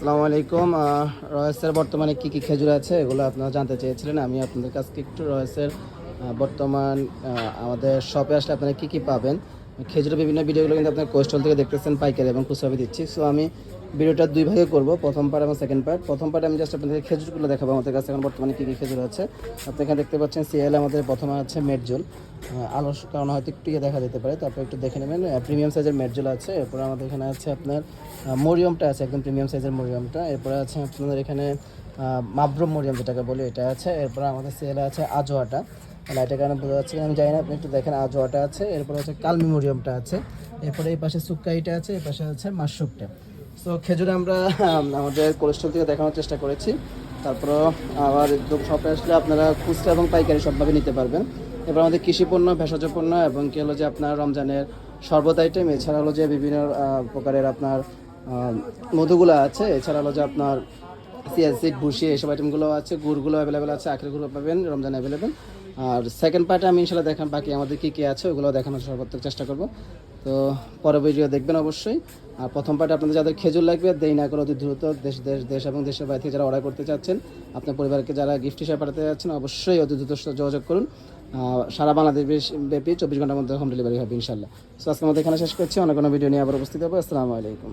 আসসালামু আলাইকুম। রয়েসের বর্তমানে কী কী খেজুর আছে এগুলো আপনারা জানতে চেয়েছিলেন। আমি আপনাদের কাছে একটু রয়েসের বর্তমান আমাদের শপে আসলে আপনারা কী কী পাবেন, খেজুরের বিভিন্ন ভিডিওগুলো কিন্তু আপনার কোস্টল থেকে দেখতেছেন, পাইকারি এবং খুচরা দিচ্ছি। সো আমি ভিডিওটা দুই ভাগে করব, প্রথম পার্ট এবং সেকেন্ড পার্ট। প্রথম পার্টে আমি জাস্ট আপনাদের খেজুরগুলো দেখাবো আমাদের কাছে এখন বর্তমানে কী কী খেজুর আছে। আপনি এখানে দেখতে পাচ্ছেন সিএল আমাদের প্রথমে আছে মেডজোল, আলোর কারণে হয়তো একটু দেখা যেতে পারে, তারপর একটু দেখে নেবেন। প্রিমিয়াম সাইজের মেডজোল আছে। এরপর আমাদের এখানে আছে আপনার মরিয়মটা আছে, একদম প্রিমিয়াম সাইজের মরিয়মটা। এরপরে আছে আপনাদের এখানে মাবরুম মরিয়ম যেটাকে বলি, এটা আছে। এরপর আমাদের সেলে আছে আজোয়াটা, লাইটের কারণে বোঝা যাচ্ছে আমি জানি না, আপনি একটু দেখেন। আজোয়াটা আছে। এরপরে হচ্ছে কালমি মরিয়মটা আছে। এরপরে এই পাশে সুক্কাইটা আছে, এই পাশে আছে মাশরুকটা। সো খেজুরে আমরা আমাদের কোলেস্ট্রল থেকে দেখানোর চেষ্টা করেছি। তারপর আবার শপে আসলে আপনারা খুচরা এবং পাইকারি সবভাবে নিতে পারবেন। এবার আমাদের কৃষি পণ্য, ভেষজ পণ্য এবং কি হলো যে আপনার রমজানের শরবত আইটেম, এছাড়া হলো যে বিভিন্ন প্রকারের আপনার মধুগুলো আছে, এছাড়া হলো যে আপনার সিয়াসিড, ভুসি, এইসব আইটেমগুলো আছে। গুড়গুলো অ্যাভেলেবেল আছে, আখের গুঁড়ো পাবেন রমজান অ্যাভেলেবেল। আর সেকেন্ড পার্টে আমি ইনশাল্লাহ দেখান বাকি আমাদের কী কী আছে ওগুলো দেখানোর সর্বোত্তম চেষ্টা করব। তো পরে ভিডিও দেখবেন অবশ্যই। আর প্রথম পার্টে আপনাদের যাদের খেজুর লাগবে, দেরি না করে অতি দ্রুত দেশ এবং দেশের বাইরে থেকে যারা অর্ডার করতে চাচ্ছেন, আপনার পরিবারকে যারা গিফট হিসেবে পাঠাতে যাচ্ছেন, অবশ্যই অতি দ্রুত যোগাযোগ করুন। সারা বাংলাদেশ ব্যাপী 24 ঘন্টার মধ্যে হোম ডেলিভারি হবে ইনশাল্লাহ। সো আজকে আমাদের এখানে শেষ করছি, অন্য কোনো ভিডিও নিয়ে আবার উপস্থিত হবে। আসসালামু আলাইকুম।